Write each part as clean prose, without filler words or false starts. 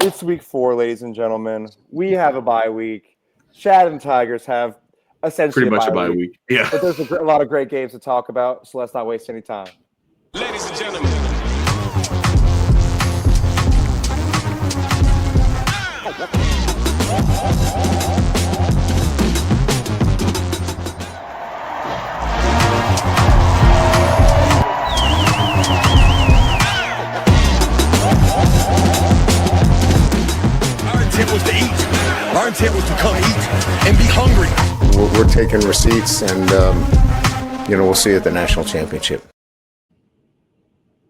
It's week 4, ladies and gentlemen. We have a bye week. Chad and Tigers have essentially pretty much a bye week. Yeah. But there's a lot of great games to talk about, so let's not waste any time. Ladies and gentlemen. Was to eat. Our intent was to come eat and be hungry. We're taking receipts, and we'll see you at the national championship.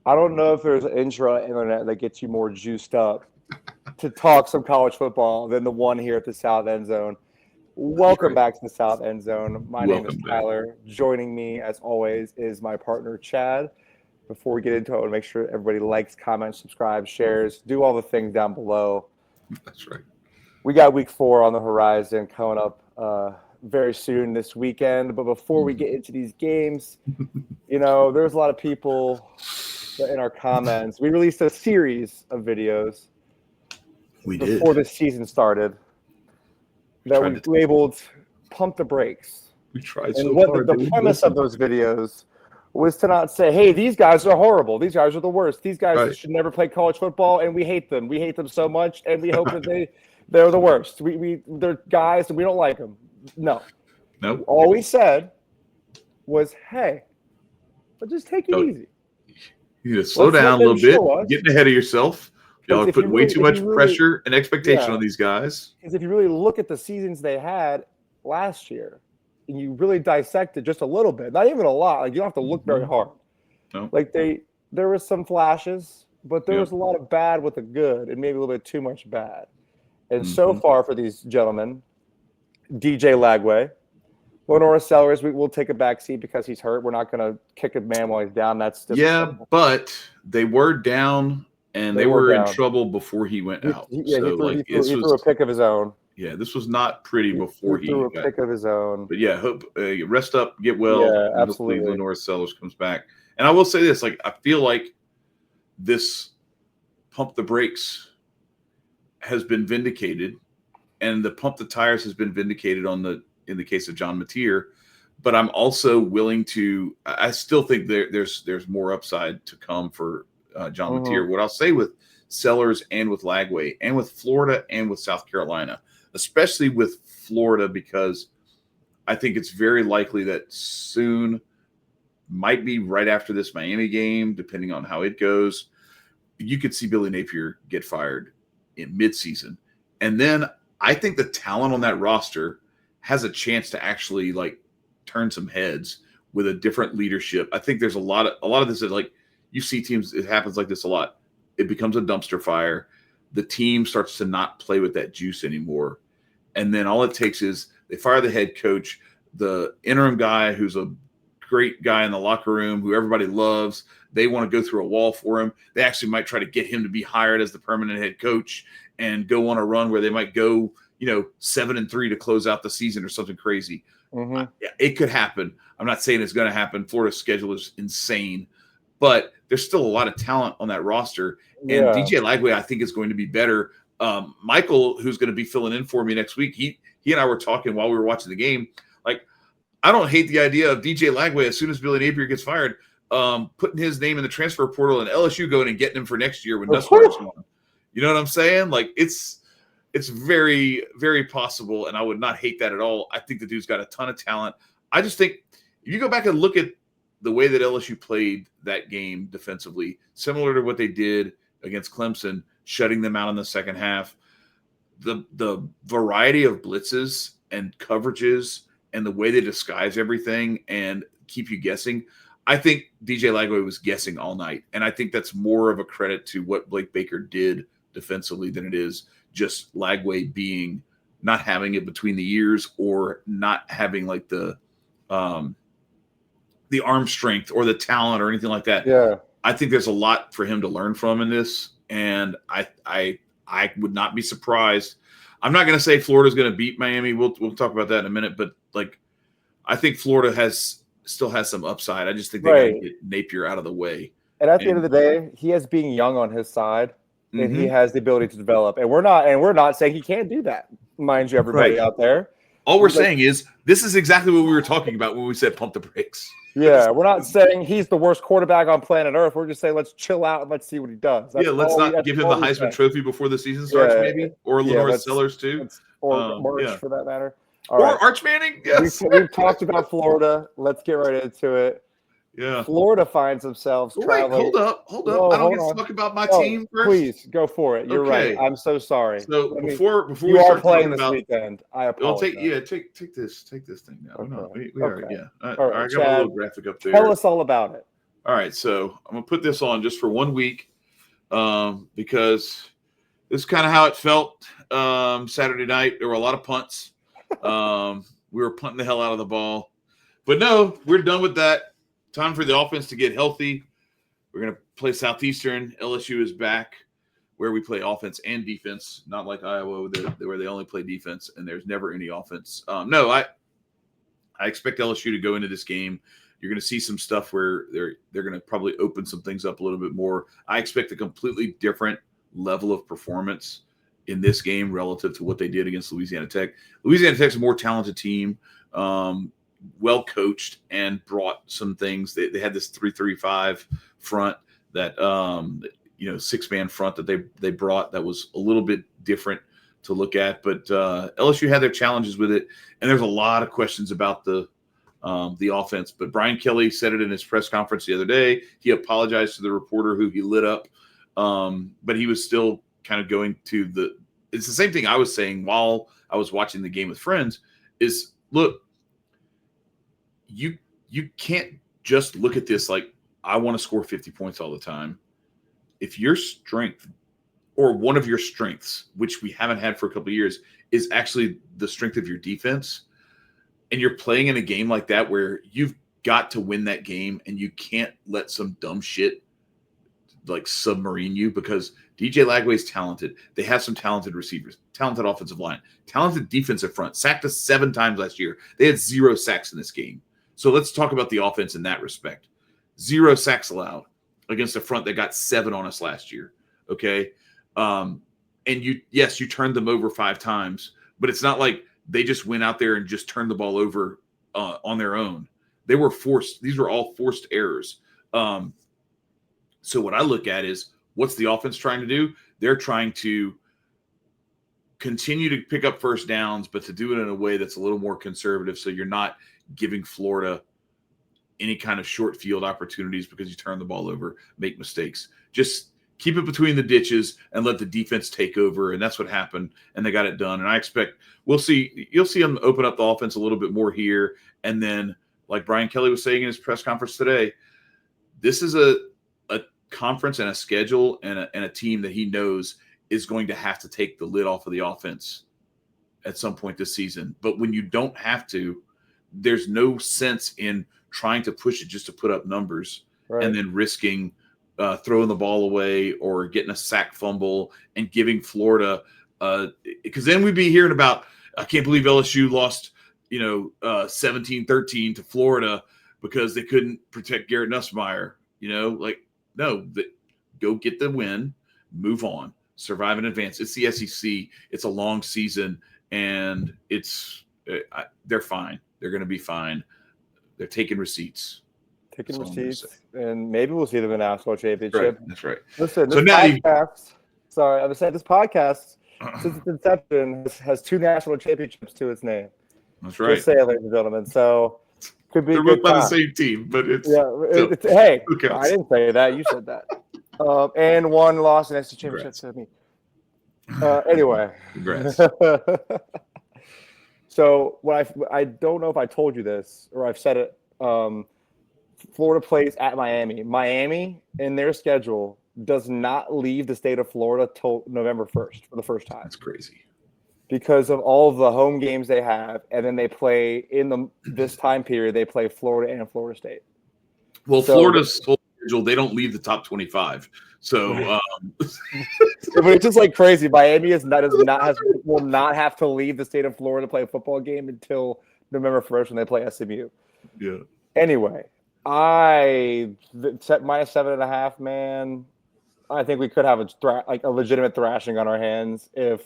I don't know if there's an intra-internet that gets you more juiced up to talk some college football than the one here at the South End Zone. Welcome back to the South End Zone. My name is Tyler. Joining me, as always, is my partner, Chad. Before we get into it, I want to make sure everybody likes, comments, subscribes, shares, do all the things down below. That's right. We got week 4 on the horizon coming up very soon this weekend. But before we get into these games, there's a lot of people in our comments. We released a series of videos before the season started that we labeled Pump the Brakes. We tried so hard. And the premise of those videos was to not say, hey, these guys are horrible. These guys are the worst. These guys should never play college football, and we hate them. We hate them so much, and we hope that they're the worst. They're guys, and we don't like them. No. Nope. All we said was, hey, but just take it easy. You need to slow down a little bit. Getting ahead of yourself. Y'all are putting way too much pressure and expectation on these guys. Because if you really look at the seasons they had last year, and you really dissect it just a little bit, not even a lot. Like, you don't have to look very hard. No. Like, there was some flashes, but there was a lot of bad with the good, and maybe a little bit too much bad. And so far for these gentlemen, DJ Lagway, Lenora Sellers, we'll take a back seat because he's hurt. We're not going to kick a man while he's down. That's but they were down, and they were in trouble before he went out. He threw a pick of his own. Yeah, this was not pretty before he threw a pick of his own. But yeah, hope rest up, get well. Yeah, absolutely. Hopefully Lenora Sellers comes back. And I will say this: I feel like this pump the brakes has been vindicated, and the pump the tires has been vindicated in the case of John Mateer. But I'm also willing to. I still think there's more upside to come for John Mateer. What I'll say with Sellers and with Lagway and with Florida and with South Carolina, especially with Florida, because I think it's very likely that soon, might be right after this Miami game, depending on how it goes, you could see Billy Napier get fired in midseason. And then I think the talent on that roster has a chance to actually turn some heads with a different leadership. I think there's a lot of this that you see teams, it happens like this a lot. It becomes a dumpster fire. The team starts to not play with that juice anymore. And then all it takes is they fire the head coach, the interim guy who's a great guy in the locker room who everybody loves. They want to go through a wall for him. They actually might try to get him to be hired as the permanent head coach and go on a run where they might go, 7-3 to close out the season or something crazy. It could happen. I'm not saying it's going to happen. Florida's schedule is insane, but there's still a lot of talent on that roster. And DJ Lagway, I think, is going to be better. Michael, who's going to be filling in for me next week, he and I were talking while we were watching the game. I don't hate the idea of DJ Lagway, as soon as Billy Napier gets fired, putting his name in the transfer portal and LSU going and getting him for next year when Nussmeister's gone. You know what I'm saying? It's very, very possible, and I would not hate that at all. I think the dude's got a ton of talent. I just think if you go back and look at the way that LSU played that game defensively, similar to what they did against Clemson, shutting them out in the second half, the variety of blitzes and coverages and the way they disguise everything and keep you guessing, I think DJ Lagway was guessing all night. And I think that's more of a credit to what Blake Baker did defensively than it is just Lagway not having it between the ears or not having the arm strength or the talent or anything like that. Yeah. I think there's a lot for him to learn from in this. And I would not be surprised. I'm not going to say Florida's going to beat Miami. We'll talk about that in a minute. But I think Florida still has some upside. I just think they got to get Napier out of the way. And at the end of the day, he has being young on his side. and he has the ability to develop. And we're not saying he can't do that, mind you, everybody out there. All we're saying is this is exactly what we were talking about when we said pump the brakes. Yeah, we're not saying he's the worst quarterback on planet Earth. We're just saying let's chill out and let's see what he does. Let's not give him the Heisman Trophy before the season starts, maybe, or Lenore Sellers too, or March for that matter. Or Arch Manning. Yes, we've talked about Florida. Let's get right into it. Yeah, Florida finds themselves traveling. Wait, hold up. I don't get to talk about my team first. Please go for it. You're right. I'm so sorry. So before you we are playing this weekend, I apologize. Take this thing now. Okay. No, we are. Yeah. All right, I got a little graphic up there. Tell us all about it. All right, so I'm gonna put this on just for 1 week, because this is kind of how it felt Saturday night. There were a lot of punts. We were punting the hell out of the ball, but no, we're done with that. Time for the offense to get healthy. We're going to play Southeastern. LSU is back, where we play offense and defense, not like Iowa where they only play defense and there's never any offense. No, I expect LSU to go into this game. You're going to see some stuff where they're going to probably open some things up a little bit more. I expect a completely different level of performance in this game relative to what they did against Louisiana Tech. Louisiana Tech's a more talented team. Well coached and brought some things. They had this 3-3-5 front that 6-man front that they brought that was a little bit different to look at. But LSU had their challenges with it, and there's a lot of questions about the offense. But Brian Kelly said it in his press conference the other day. He apologized to the reporter who he lit up, but he was still kind of going to it's the same thing I was saying while I was watching the game with friends. Is look. You can't just look at this like I want to score 50 points all the time. If your strength or one of your strengths, which we haven't had for a couple of years, is actually the strength of your defense, and you're playing in a game like that where you've got to win that game and you can't let some dumb shit like submarine you, because DJ Lagway's talented. They have some talented receivers, talented offensive line, talented defensive front. Sacked us 7 times last year. They had 0 sacks in this game. So let's talk about the offense in that respect. 0 sacks allowed against a front that got 7 on us last year. Okay. And you turned them over 5 times, but it's not like they just went out there and just turned the ball over on their own. They were forced. These were all forced errors. So what I look at is, what's the offense trying to do? They're trying to continue to pick up first downs, but to do it in a way that's a little more conservative. So you're not giving Florida any kind of short field opportunities because you turn the ball over, make mistakes. Just keep it between the ditches and let the defense take over. And that's what happened. And they got it done. And I expect you'll see them open up the offense a little bit more here. And then, like Brian Kelly was saying in his press conference today, this is a conference and a schedule and a team that he knows is going to have to take the lid off of the offense at some point this season. But when you don't have to, there's no sense in trying to push it just to put up numbers and then risking throwing the ball away or getting a sack fumble and giving Florida because then we'd be hearing about, I can't believe LSU lost 17-13 to Florida because they couldn't protect Garrett Nussmeier. No, go get the win, move on, survive and advance. It's the SEC. It's a long season, and they're fine. They're going to be fine. They're taking receipts. And maybe we'll see them in the national championship. That's right. Listen, this podcast, since its inception, has 2 national championships to its name. That's right. Just say it, ladies and gentlemen. So could be. They're both by the same team, but it's hey, I didn't say that. You said that. And 1 loss in the championship to me. Anyway. Congrats. So what I don't know if I told you this or I've said it. Florida plays at Miami. Miami in their schedule does not leave the state of Florida till November 1st for the first time. That's crazy. Because of all of the home games they have, and then they play this time period. They play Florida and Florida State. Well, Florida's whole schedule, they don't leave the top 25. So, but it's just like crazy. Miami will not have to leave the state of Florida to play a football game until November 1st when they play SMU. Yeah. Anyway, I set -7.5, man. I think we could have a legitimate thrashing on our hands if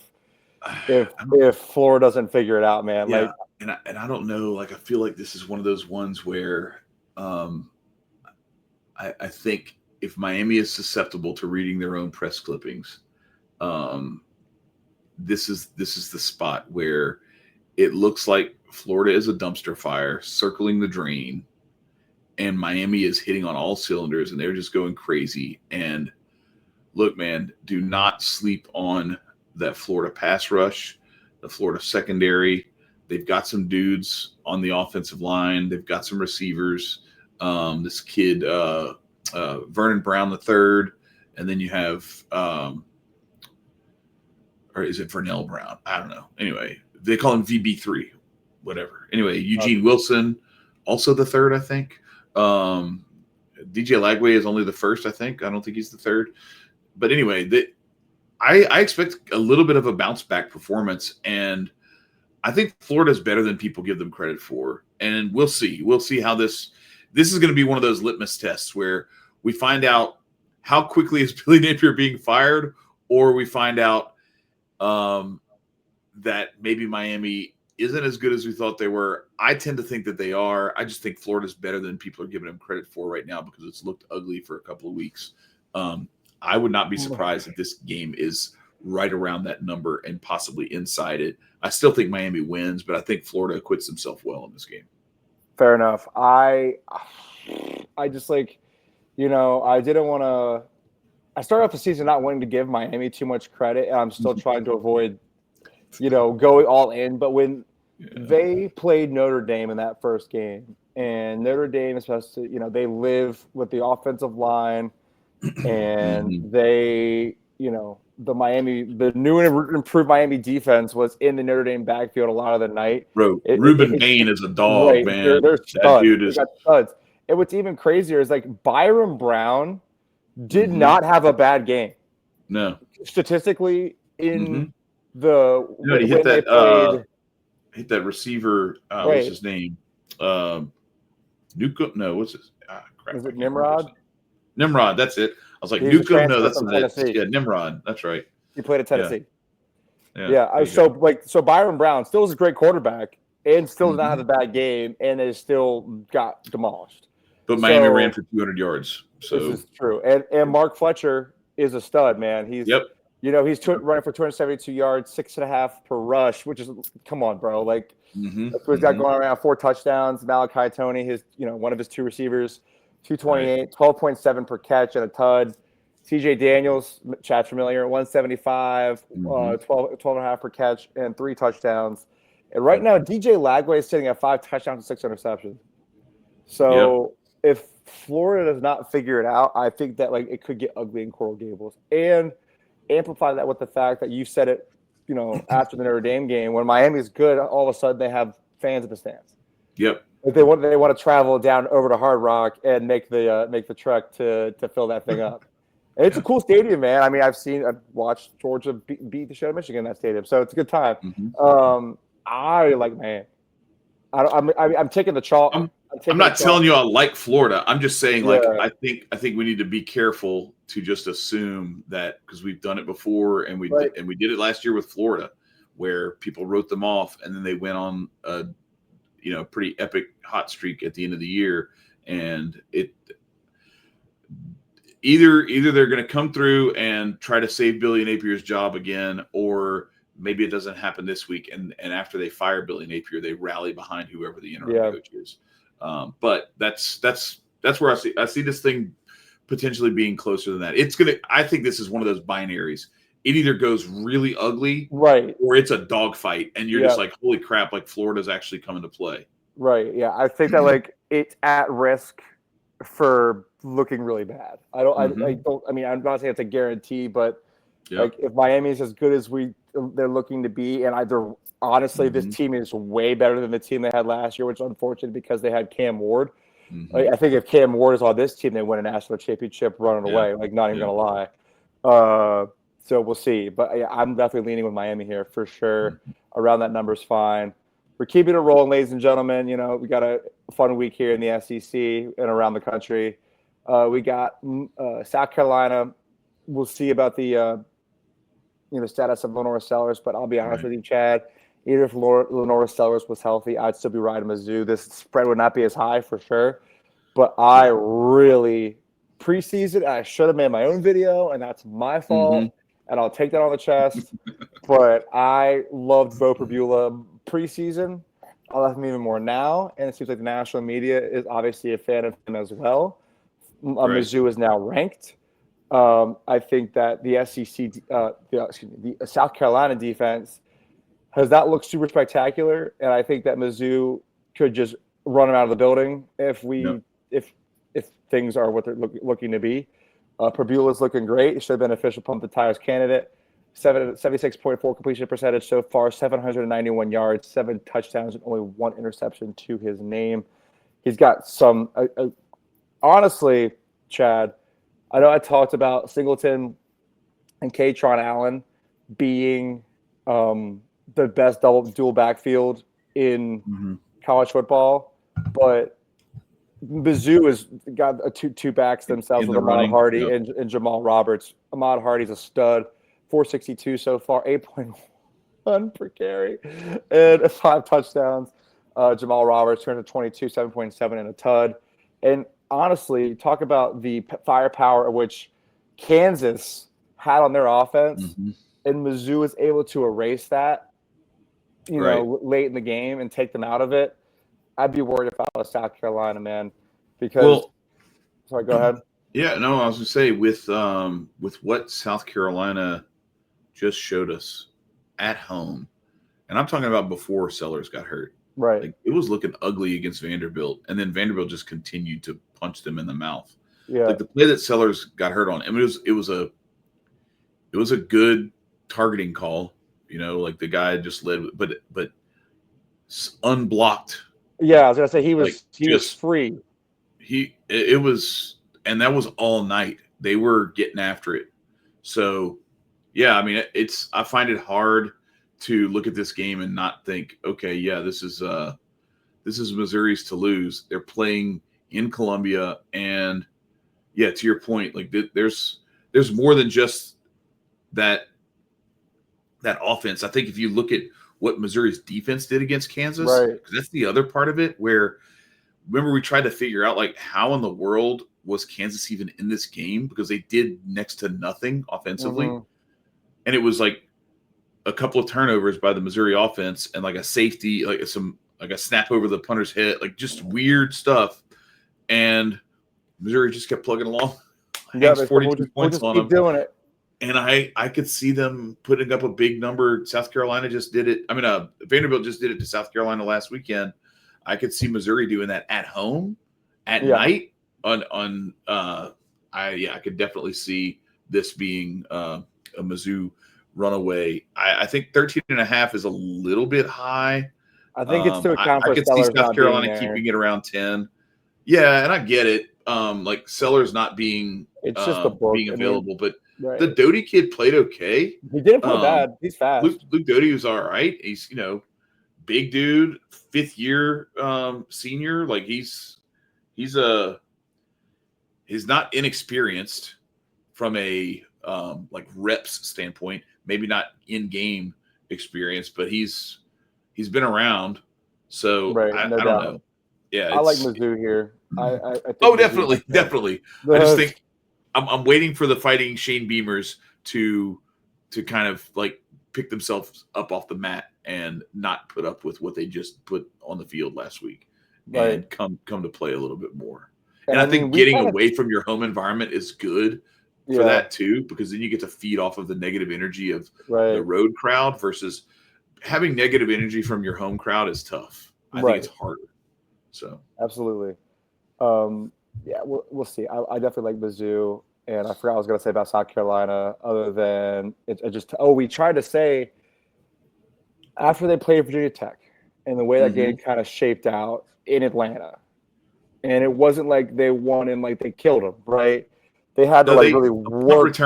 Florida doesn't figure it out, man. Yeah, and I don't know. Like, I feel like this is one of those ones where I think if Miami is susceptible to reading their own press clippings, this is the spot where it looks like Florida is a dumpster fire circling the drain, and Miami is hitting on all cylinders, and they're just going crazy. And look, man, do not sleep on that Florida pass rush, the Florida secondary. They've got some dudes on the offensive line. They've got some receivers. This kid, Vernon Brown III, and then you have, or is it Vernell Brown? I don't know. Anyway, they call him VB3, whatever. Anyway, Eugene Wilson, also the third, I think. DJ Lagway is only the first, I think. I don't think he's the third. But anyway, I expect a little bit of a bounce back performance, and I think Florida's better than people give them credit for. And we'll see. We'll see how this is going to be one of those litmus tests where we find out how quickly is Billy Napier being fired, or we find out that maybe Miami isn't as good as we thought they were. I tend to think that they are. I just think Florida's better than people are giving them credit for right now because it's looked ugly for a couple of weeks. I would not be surprised if this game is right around that number and possibly inside it. I still think Miami wins, but I think Florida acquits themselves well in this game. Fair enough. I just I didn't want to – I started off the season not wanting to give Miami too much credit, and I'm still trying to avoid, going all in. But when they played Notre Dame in that first game, and Notre Dame is supposed to, they live with the offensive line, and they, the new and improved Miami defense was in the Notre Dame backfield a lot of the night. Ruben Bain is a dog, right, man. They're studs. That dude is studs. And what's even crazier is Byron Brown did not have a bad game. No. Statistically, in he hit that hit that receiver. What's his name? Nuka? No, what's his? Crap, is it Nimrod? Nimrod, that's it. I was like, Nuka? No, that's not it. Yeah, Nimrod. That's right. He played at Tennessee. So Byron Brown still is a great quarterback and still does not have a bad game, and they still got demolished. But Miami ran for 200 yards. So this is true. And Mark Fletcher is a stud, man. He's running for 272 yards, 6.5 per rush, which is, come on, bro. That's what he's got going around. 4 touchdowns. Malachi Toney, one of his 2 receivers, 228, 12.7 per catch and a tud. CJ Daniels, chat familiar, 175, 12.5 per catch and 3 touchdowns. And right now, DJ Lagway is sitting at 5 touchdowns and 6 interceptions. So if Florida does not figure it out, I think that it could get ugly in Coral Gables. And amplify that with the fact that you said it, after the Notre Dame game, when Miami's good, all of a sudden they have fans in the stands. Yep. They want to travel down over to Hard Rock and make the trek to fill that thing up. And it's a cool stadium, man. I mean, I've watched Georgia beat the shit out of Michigan in that stadium, so it's a good time. I'm taking the chalk. I'm not telling you I like Florida. I'm just saying, I think we need to be careful to just assume that, because we've done it before, and we did it last year with Florida, where people wrote them off, and then they went on a pretty epic hot streak at the end of the year, and it either they're going to come through and try to save Billy Napier's job again, or maybe it doesn't happen this week, and after they fire Billy Napier, they rally behind whoever the interim coach is. But that's where I see this thing potentially being closer than that. I think this is one of those binaries. It either goes really ugly, right, or it's a dogfight, and you're just like, holy crap, Florida's actually coming to play. Right. Yeah. I think that it's at risk for looking really bad. I'm not saying it's a guarantee, but if Miami's as good as they're looking to be, and honestly, this team is way better than the team they had last year, which is unfortunate because they had Cam Ward. I think if Cam Ward is on this team, they win a national championship running away. Not even gonna lie. So we'll see. But I'm definitely leaning with Miami here for sure. Around that number's fine. We're keeping it rolling, ladies and gentlemen. We got a fun week here in the SEC and around the country. We got South Carolina we'll see about the status of Lenora Sellers. But I'll be honest with you, Chad. Even if Lenora Sellers was healthy, I'd still be riding Mizzou. This spread would not be as high for sure. But I really preseason, I should have made my own video, and that's my fault. And I'll take that on the chest. But I loved Bo Perbula preseason. I love him even more now, and it seems like the national media is obviously a fan of him as well. Mizzou is now ranked. I think that the the South Carolina defense has not looked super spectacular, and I think that Mizzou could just run them out of the building if things are what they're looking to be. Perbula's looking great. It should have been an official pump the tires candidate. 76.4 completion percentage so far, 791 yards, 7 touchdowns, and only 1 interception to his name. He's got some honestly, Chad, I know I talked about Singleton and Katron Allen being the best dual backfield in college football, but Mizzou has got two backs themselves with Ahmad Hardy and Jamal Roberts. Ahmad Hardy's a stud, 462 so far, 8.1 per carry, and 5 touchdowns. Jamal Roberts, 222, 7.7 and a tud. And honestly, talk about the firepower which Kansas had on their offense, and Mizzou was able to erase that, late in the game and take them out of it. I'd be worried if I was South Carolina, man, because sorry, go ahead. Yeah, no, I was going to say with what South Carolina just showed us at home, and I'm talking about before Sellers got hurt. Right. Like, it was looking ugly against Vanderbilt, and then Vanderbilt just continued to punch them in the mouth. Yeah. Like the play that Sellers got hurt on, I mean, it was a good targeting call. Like the guy just led, but unblocked. Yeah, I was gonna say he was free. It was, and that was all night. They were getting after it. So, yeah, I mean, I find it hard to look at this game and not think, okay, yeah, this is Missouri's to lose. They're playing in Columbia, and yeah, to your point, like there's more than just that offense. I think if you look at what Missouri's defense did against Kansas, because that's the other part of it, where remember we tried to figure out like how in the world was Kansas even in this game, because they did next to nothing offensively. And it was like a couple of turnovers by the Missouri offense and like a safety, like a snap over the punter's head, like just weird stuff. And Missouri just kept plugging along. Yeah, 42 points on them. Doing it. And I could see them putting up a big number. South Carolina just did it. I mean, Vanderbilt just did it to South Carolina last weekend. I could see Missouri doing that at home at night. I could definitely see this being a Mizzou runaway. I think 13.5 is a little bit high. I think it's to account for I could see South Carolina keeping it around 10. Yeah, and I get it. Like Sellers not being it's just the book. being available, but the Doty kid played okay. He didn't play bad. He's fast. Luke Doty was all right. He's big dude, 5th year senior. Like he's not inexperienced from a like reps standpoint. Maybe not in game experience, but he's been around. So I don't know. Yeah, I like Mizzou here. I think definitely. I just think I'm waiting for the Fighting Shane Beamers to kind of like pick themselves up off the mat and not put up with what they just put on the field last week, and come to play a little bit more. And I think getting away from your home environment is good for that too, because then you get to feed off of the negative energy of the road crowd versus having negative energy from your home crowd is tough. I think it's harder. So absolutely. We'll see. I definitely like Mizzou, and I forgot what I was going to say about South Carolina. Other than we tried to say after they played Virginia Tech, and the way that game kind of shaped out in Atlanta, and it wasn't like they won and like they killed them, right? They had to really work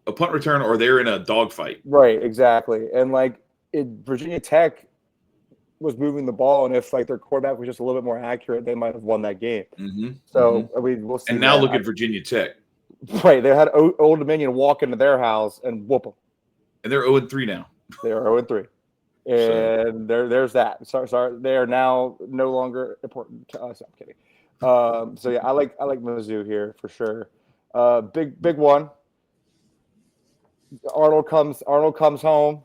a punt return, or they're in a dogfight. Right, exactly, and like Virginia Tech was moving the ball, and if like their quarterback was just a little bit more accurate, they might have won that game. So I mean, we'll see. And now look at Virginia Tech. Right. They had Old Dominion walk into their house and whoop them. And they're 0-3 now. They are 0-3. And there's that. Sorry. They are now no longer important to us. I'm kidding. So yeah, I like Mizzou here for sure. Big one. Arnold comes home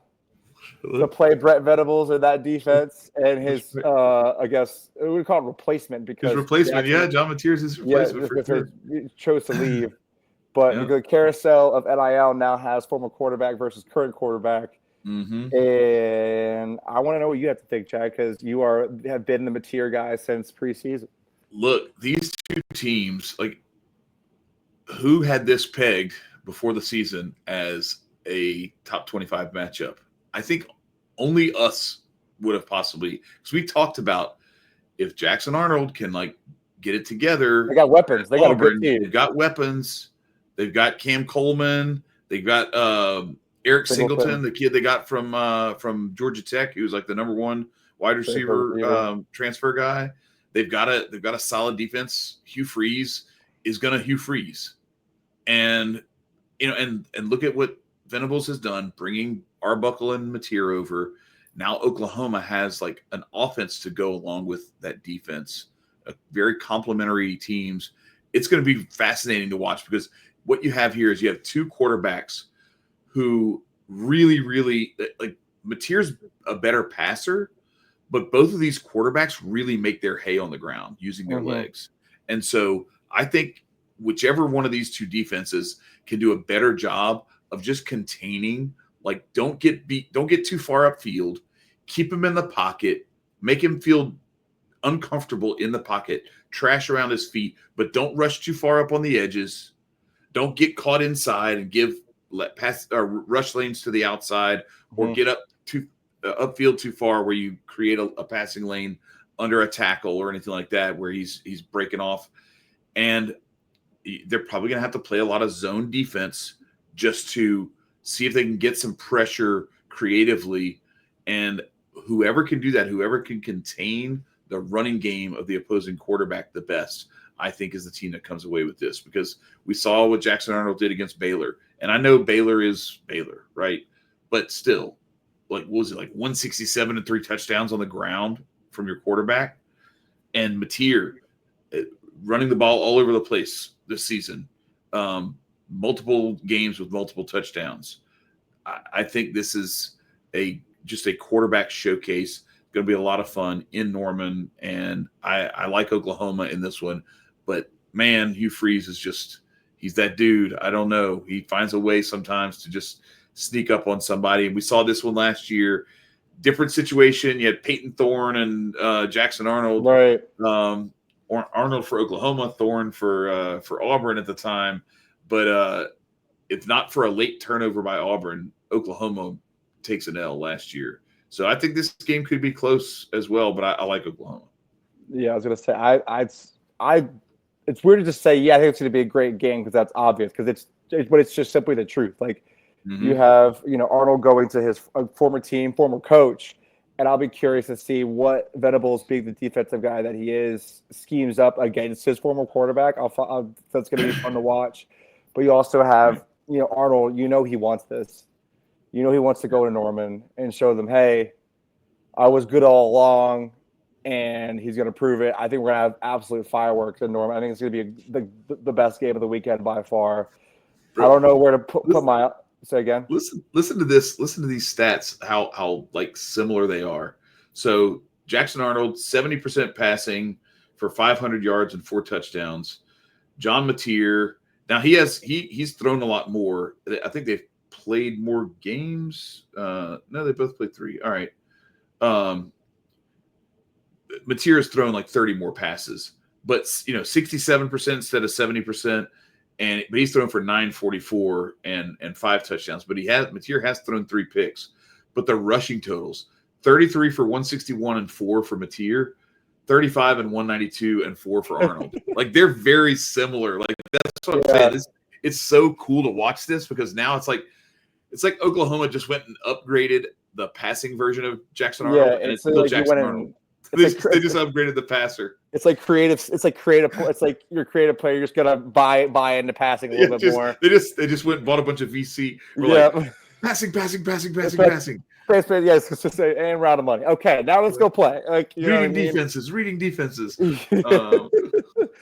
to play Brett Venables in that defense, and his I guess we call it replacement because his replacement, John Mateer's his replacement for sure. He chose to leave, but the carousel of NIL now has former quarterback versus current quarterback. Mm-hmm. And I want to know what you have to think, Chad, because you have been the Mateer guy since preseason. Look, these two teams, like, who had this pegged before the season as a top 25 matchup? I think only us would have possibly, because we talked about if Jackson Arnold can get it together. They got weapons. They got Auburn, a good team. They've got weapons. They've got Cam Coleman. They've got Eric Singleton, the kid they got from Georgia Tech, who's like the number one wide receiver transfer guy. They've got a solid defense. Hugh Freeze is gonna Hugh Freeze, and and look at what Venables has done, bringing Arbuckle and Mateer over. Now Oklahoma has an offense to go along with that defense. Very complementary teams. It's going to be fascinating to watch because what you have here is you have two quarterbacks who really Mateer's a better passer, but both of these quarterbacks really make their hay on the ground using their legs. And so I think whichever one of these two defenses can do a better job of just containing, don't get too far upfield, keep him in the pocket, make him feel uncomfortable in the pocket, trash around his feet, but don't rush too far up on the edges. Don't get caught inside and rush lanes to the outside or get upfield too far where you create a passing lane under a tackle or anything like that where he's breaking off. And they're probably going to have to play a lot of zone defense just to see if they can get some pressure creatively. And whoever can do that, whoever can contain the running game of the opposing quarterback the best, I think is the team that comes away with this, because we saw what Jackson Arnold did against Baylor. And I know Baylor is Baylor, right? But still, what was it, 167 and 3 touchdowns on the ground from your quarterback? And Mateer running the ball all over the place this season. Multiple games with multiple touchdowns. I think this is just a quarterback showcase. Going to be a lot of fun in Norman, and I like Oklahoma in this one. But man, Hugh Freeze is he's that dude. I don't know. He finds a way sometimes to just sneak up on somebody. And we saw this one last year. Different situation. You had Peyton Thorne and Jackson Arnold. Right. Or Arnold for Oklahoma, Thorne for Auburn at the time. But if not for a late turnover by Auburn, Oklahoma takes an L last year. So I think this game could be close as well, but I like Oklahoma. Yeah, I was going to say, it's weird to just say, I think it's going to be a great game because that's obvious, but it's just simply the truth. You have, Arnold going to his former team, former coach, and I'll be curious to see what Venables, being the defensive guy that he is, schemes up against his former quarterback. That's going to be fun to watch. But you also have, Arnold, he wants this. He wants to go to Norman and show them, hey, I was good all along, and he's going to prove it. I think we're going to have absolute fireworks in Norman. I think it's going to be the best game of the weekend by far. Bro, I don't know where to put my – say again. Listen to this. Listen to these stats, how similar they are. So Jackson Arnold, 70% passing for 500 yards and 4 touchdowns. John Mateer, now he's thrown a lot more. I think they've played more games. No, they both played 3. All right. Mateer has thrown 30 more passes, but 67% instead of 70%, but he's thrown for 944 and 5 touchdowns. But Mateer has thrown 3 picks. But the rushing totals: 33 for 161 and 4 for Mateer, 35 and 192 and 4 for Arnold. They're very similar. That's what I'm saying. It's so cool to watch this, because now it's like Oklahoma just went and upgraded the passing version of Jackson Arnold, and it's still Jackson Arnold. They just upgraded the passer. It's like creative. It's like creative. It's like your creative player. You're just gonna buy into passing a little bit more. They just went and bought a bunch of VC. Like passing. Yeah, it's just say and round of money. Okay, now let's go play. Like reading defenses.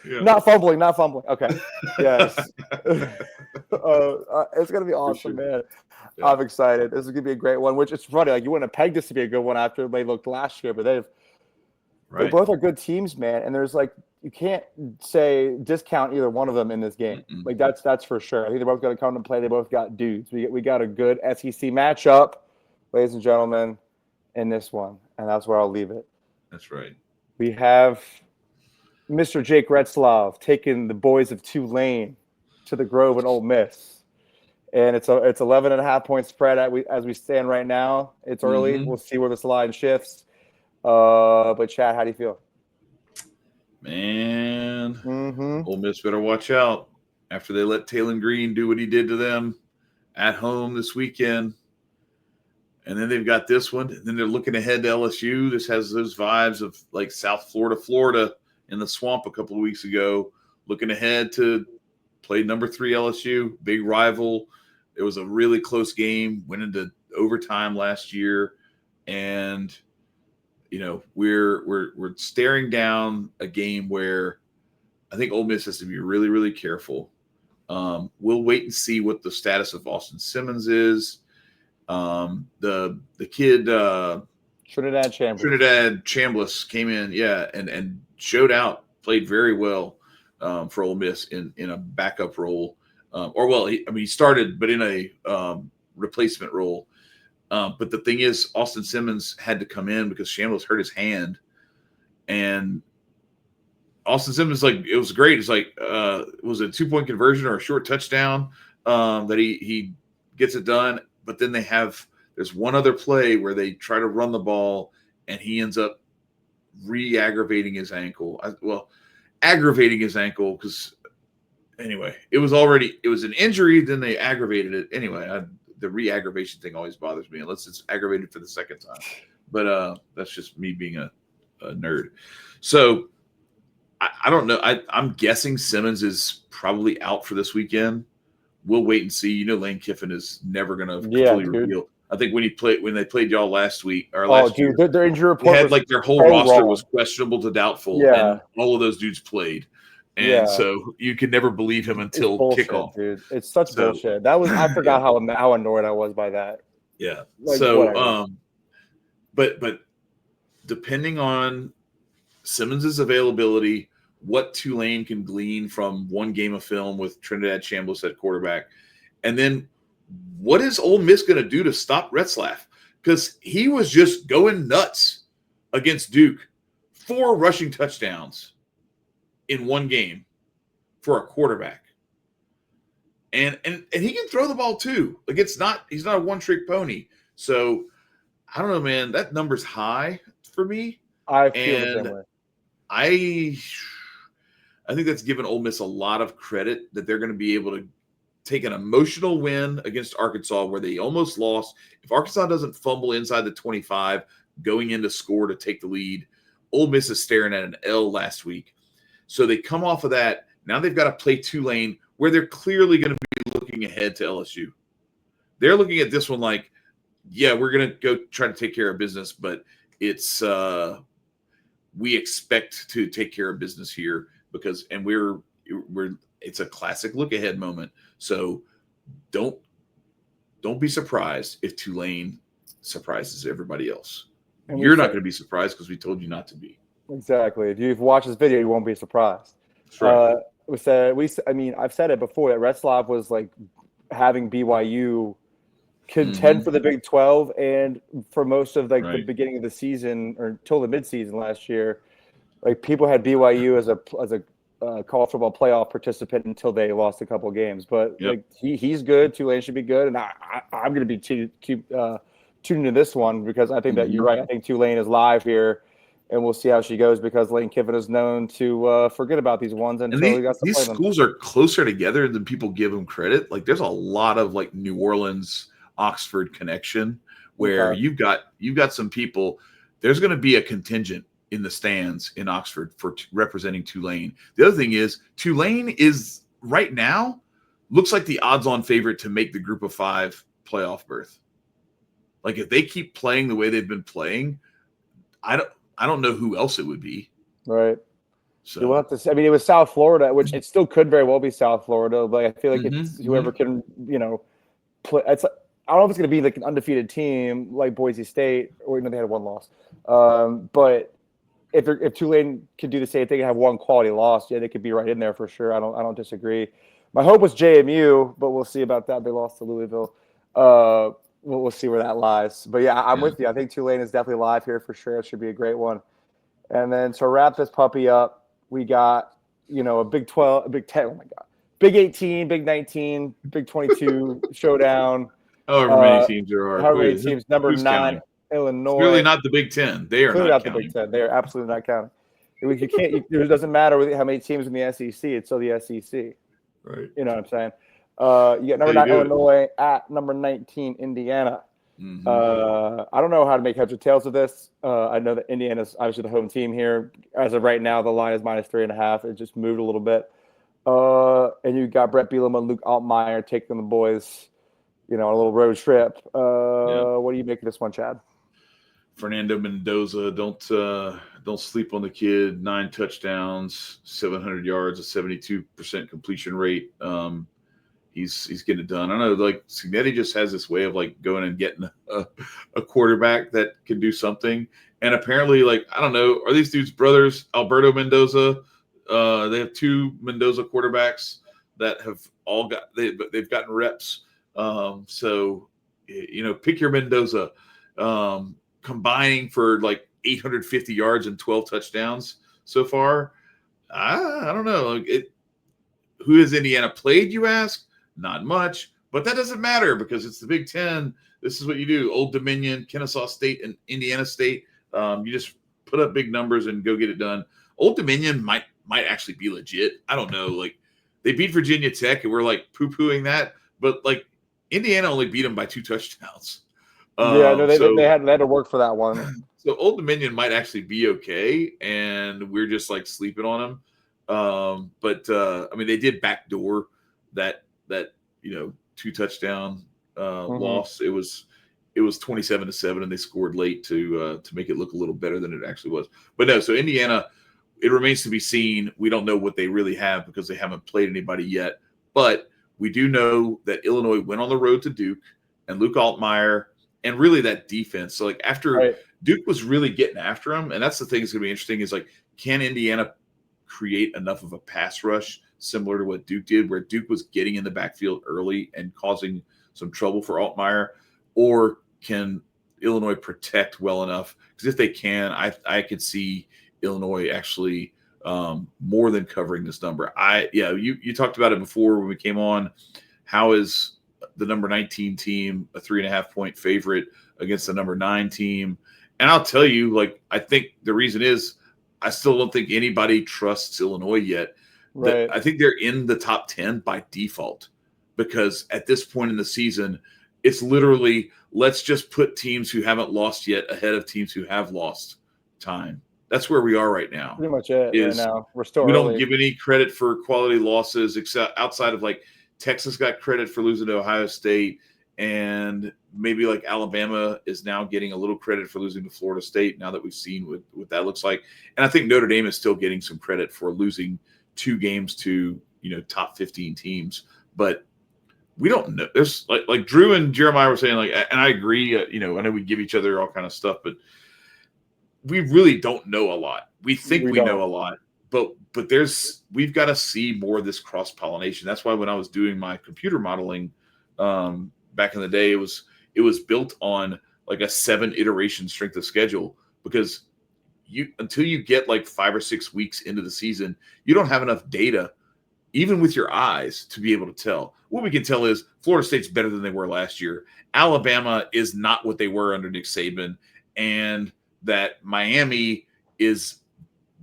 Not fumbling. Okay, yes. It's gonna be awesome, man. Yeah. I'm excited. This is gonna be a great one. Which it's funny. Like you wouldn't have pegged this to be a good one after they looked last year, but they both are good teams, man. And there's like you can't discount either one of them in this game. Mm-mm. Like that's for sure. I think they're both going to come to play. They both got dudes. We got a good SEC matchup, ladies and gentlemen, in this one, and that's where I'll leave it. That's right. We have Mr. Jake Retzlaff taking the boys of Tulane to the Grove and Ole Miss, and it's 11.5 point spread as we stand right now. It's early. Mm-hmm. We'll see where this line shifts. But Chad, how do you feel? Man, Ole Miss better watch out after they let Talon Green do what he did to them at home this weekend. And then they've got this one. And then they're looking ahead to LSU. This has those vibes of like South Florida in the swamp a couple of weeks ago. Looking ahead to play number 3 LSU, big rival. It was a really close game, went into overtime last year. And we're staring down a game where I think Ole Miss has to be really, really careful. We'll wait and see what the status of Austin Simmons is. The kid Trinidad Chambliss came in, and showed out, played very well for Ole Miss in a backup role. He started, but in a replacement role. But the thing is, Austin Simmons had to come in because Chambliss hurt his hand, and Austin Simmons, it was great. It's like it was a 2-point conversion or a short touchdown that he gets it done. But then there's one other play where they try to run the ball, and he ends up aggravating his ankle because anyway, it was an injury. Then they aggravated it anyway. The re-aggravation thing always bothers me unless it's aggravated for the second time. But that's just me being a nerd. So I don't know. I'm guessing Simmons is probably out for this weekend. We'll wait and see. Lane Kiffin is never going to fully reveal. I think when they played y'all last week or last year, their injury report had their whole roster was questionable to doubtful, and all of those dudes played. And so you can never believe him until kickoff. Dude. It's such bullshit. I forgot how annoyed I was by that. Yeah. But depending on Simmons' availability, what Tulane can glean from one game of film with Trinidad Chambliss at quarterback, and then what is Ole Miss going to do to stop Retzlaff? Because he was just going nuts against Duke. 4 rushing touchdowns in one game for a quarterback. And he can throw the ball too. He's not a one-trick pony. So I don't know, man. That number's high for me. I feel the same way. I think that's given Ole Miss a lot of credit that they're going to be able to take an emotional win against Arkansas where they almost lost. If Arkansas doesn't fumble inside the 25 going into score to take the lead, Ole Miss is staring at an L last week. So they come off of that. Now they've got to play Tulane, where they're clearly going to be looking ahead to LSU. They're looking at this one like, we're going to go try to take care of business, but it's we expect to take care of business here because it's a classic look ahead moment. So don't be surprised if Tulane surprises everybody else. And you're not going to be surprised because we told you not to be. Exactly. If you've watched this video, you won't be surprised. That's right. I've said it before that Retzlaff was having BYU contend for the Big 12, and for most of the beginning of the season or till the midseason last year, people had BYU as a college football playoff participant until they lost a couple games. But he's good. Tulane should be good, and I'm going to be tuned into this one because I think that you're right. I think Tulane is live here. And we'll see how she goes because Lane Kiffin is known to forget about these ones until he got to play them. These schools are closer together than people give them credit. There's a lot of New Orleans, Oxford connection where you've got some people. There's going to be a contingent in the stands in Oxford for representing Tulane. The other thing is Tulane is right now looks like the odds-on favorite to make the Group of 5 playoff berth. Like if they keep playing the way they've been playing, I don't know who else it would be. Right. So You'll have to see. I mean, it was South Florida, which it still could very well be South Florida, but I feel like Mm-hmm, it's whoever can, play. It's I don't know if it's going to be like an undefeated team like Boise State, or they had one loss. But if Tulane could do the same thing and have one quality loss, yeah, they could be right in there for sure. I don't disagree. My hope was JMU, but we'll see about that. They lost to Louisville. We'll see where that lies. But yeah, I'm with you. I think Tulane is definitely live here for sure. It should be a great one. And then to wrap this puppy up, we got a Big 12, a Big 10. Oh my God, Big 18, Big 19, Big 22 showdown. however many teams there are. However many teams. Number 9, counting? Illinois. It's really not the Big 10. They are clearly not the counting. Big 10. They are absolutely not counting. It doesn't matter how many teams in the SEC. It's still the SEC. Right. You know what I'm saying? You got number 9 Illinois at number 19 Indiana. Mm-hmm. I don't know how to make heads or tails of this. I know that Indiana's obviously the home team here. As of right now, the line is -3.5. It just moved a little bit. And you got Brett Bielema and Luke Altmaier taking the boys, on a little road trip. What do you make of this one, Chad? Fernando Mendoza, don't sleep on the kid. 9 touchdowns, 700 yards, a 72% completion rate. He's getting it done. I know, like Cignetti just has this way of like going and getting a quarterback that can do something. And apparently, like, I don't know, are these dudes brothers? Alberto Mendoza. They have 2 Mendoza quarterbacks that have all they've gotten reps. So pick your Mendoza. Combining for like 850 yards and 12 touchdowns so far. I don't know. Who has Indiana played, you ask? Not much, but that doesn't matter because it's the Big 10. This is what you do. Old Dominion, Kennesaw State, and Indiana State. You just put up big numbers and go get it done. Old Dominion might actually be legit. I don't know. Like they beat Virginia Tech and we're like poo-pooing that, but like Indiana only beat them by 2 touchdowns. They had to work for that one. So Old Dominion might actually be okay, and we're just like sleeping on them. But I mean, they did backdoor that 2 touchdown loss. It was 27-7, and they scored late to make it look a little better than it actually was. But no, so Indiana, it remains to be seen. We don't know what they really have because they haven't played anybody yet. But we do know that Illinois went on the road to Duke, and Luke Altmaier. And really that defense. So like after Duke was really getting after him, and that's the thing that's going to be interesting is like, can Indiana create enough of a pass rush similar to what Duke did, where Duke was getting in the backfield early and causing some trouble for Altmaier, or can Illinois protect well enough? Because if they can, I could see Illinois actually more than covering this number. You talked about it before when we came on. How is the number 19 team a 3.5-point favorite against the number 9 team? And I'll tell you, like, I think the reason is I still don't think anybody trusts Illinois yet. Right. I think they're in the top 10 by default because at this point in the season, it's literally let's just put teams who haven't lost yet ahead of teams who have lost time. That's where we are right now. Pretty much it right now. We're still we early. Don't give any credit for quality losses except outside of like Texas got credit for losing to Ohio State, and maybe like Alabama is now getting a little credit for losing to Florida State now that we've seen what that looks like. And I think Notre Dame is still getting some credit for losing 2 games to, top 15 teams. But we don't know. There's like Drew and Jeremiah were saying, like, and I agree, I know we give each other all kind of stuff, but we really don't know a lot. We think we know a lot. But we've got to see more of this cross-pollination. That's why when I was doing my computer modeling back in the day, it was built on like a 7-iteration strength of schedule because until you get like 5 or 6 weeks into the season, you don't have enough data, even with your eyes, to be able to tell. What we can tell is Florida State's better than they were last year. Alabama is not what they were under Nick Saban, and that Miami is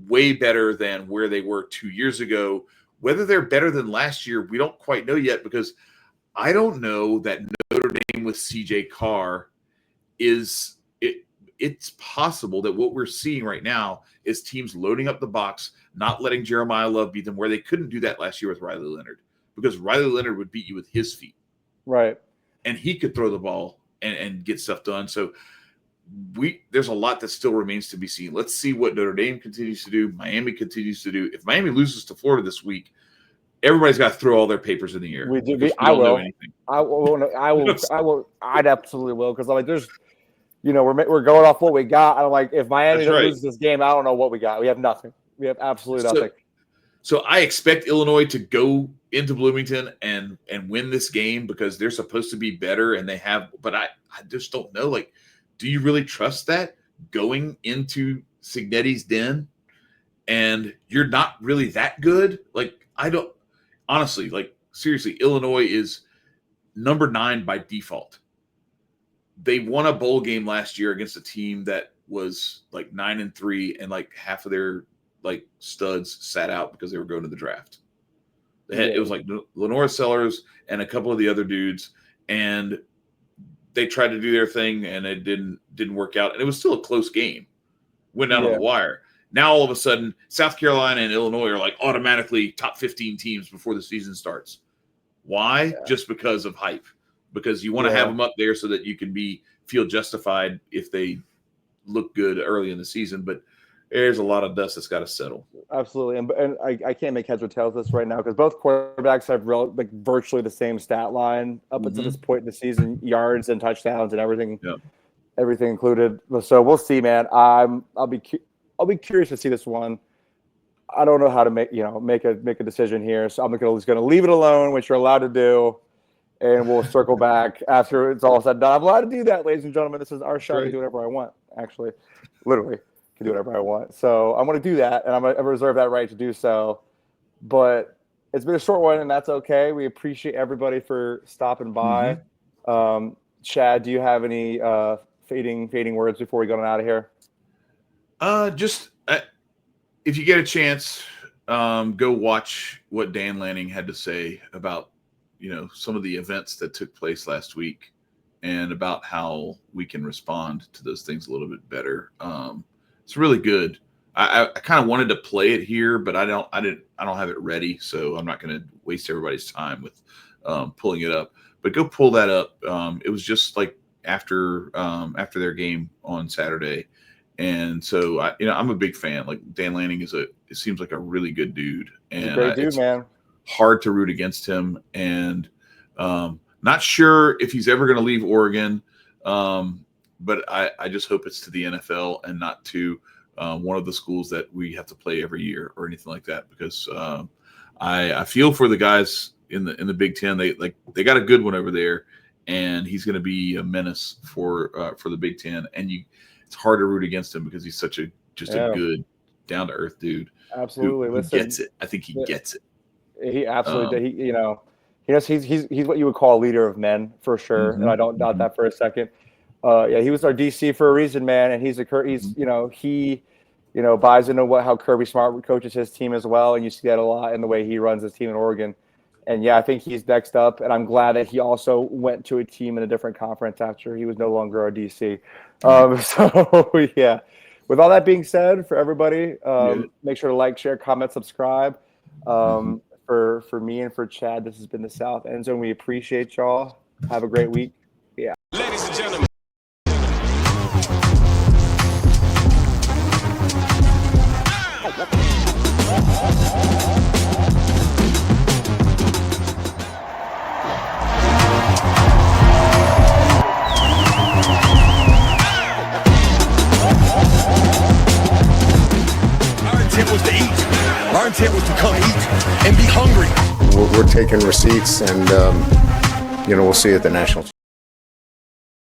way better than where they were 2 years ago. Whether they're better than last year, we don't quite know yet because I don't know that Notre Dame with CJ Carr is it. it's possible that what we're seeing right now is teams loading up the box, not letting Jeremiah Love beat them, where they couldn't do that last year with Riley Leonard, because Riley Leonard would beat you with his feet. Right. And he could throw the ball and get stuff done. So there's a lot that still remains to be seen. Let's see what Notre Dame continues to do, Miami continues to do. If Miami loses to Florida this week, everybody's got to throw all their papers in the air. We do. I will. I'd absolutely will, because like there's, we're going off what we got. I'm like, if Miami loses this game, I don't know what we got. We have nothing. We have absolutely nothing. So I expect Illinois to go into Bloomington and win this game, because they're supposed to be better, and they have. But I just don't know. Like, do you really trust that going into Cignetti's den, and you're not really that good? Like, I don't. Honestly, like, seriously, Illinois is number 9 by default. They won a bowl game last year against a team that was like 9-3, and like half of their like studs sat out because they were going to the draft. It was like Lenora Sellers and a couple of the other dudes, and they tried to do their thing, and it didn't work out. And it was still a close game. Went down on the wire. Now, all of a sudden, South Carolina and Illinois are like automatically top 15 teams before the season starts. Why? Yeah. Just because of hype. Because you want to have them up there so that you can feel justified if they look good early in the season. But there's a lot of dust that's got to settle. Absolutely. And I can't make heads or tails of this right now, because both quarterbacks have virtually the same stat line up until this point in the season, yards and touchdowns and everything, everything included. So we'll see, man. I'll be curious to see this one. I don't know how to make a decision here, so I'm just going to leave it alone, which you're allowed to do, and we'll circle back after it's all said and done. I'm allowed to do that, ladies and gentlemen. This is our show. I can do whatever I want, actually. Literally, can do whatever I want. So I'm going to do that, and I'm going to reserve that right to do so. But it's been a short one, and that's okay. We appreciate everybody for stopping by. Chad, do you have any fading words before we go on out of here? If you get a chance, go watch what Dan Lanning had to say about, some of the events that took place last week, and about how we can respond to those things a little bit better. It's really good. I kind of wanted to play it here, but I don't have it ready, so I'm not going to waste everybody's time with pulling it up. But go pull that up. It was just like after their game on Saturday. And so I'm a big fan. Like, Dan Lanning it seems like a really good dude, and great dude, man. Hard to root against him, and not sure if he's ever going to leave Oregon. But I just hope it's to the NFL and not to one of the schools that we have to play every year or anything like that, because I feel for the guys in the Big Ten. They got a good one over there, and he's going to be a menace for the Big Ten. And it's hard to root against him because he's such a good, down to earth dude. Absolutely, who gets it. I think he gets it. He absolutely, he's what you would call a leader of men for sure, and I don't doubt that for a second. He was our DC for a reason, man, and he buys into how Kirby Smart coaches his team as well, and you see that a lot in the way he runs his team in Oregon. And I think he's next up, and I'm glad that he also went to a team in a different conference after he was no longer our DC. With all that being said, for everybody, make sure to like, share, comment, subscribe. For me and for Chad, this has been the South End Zone. We appreciate y'all. Have a great week. Yeah. Ladies and gentlemen. Our intent was to come eat and be hungry. We're taking receipts, and we'll see you at the national.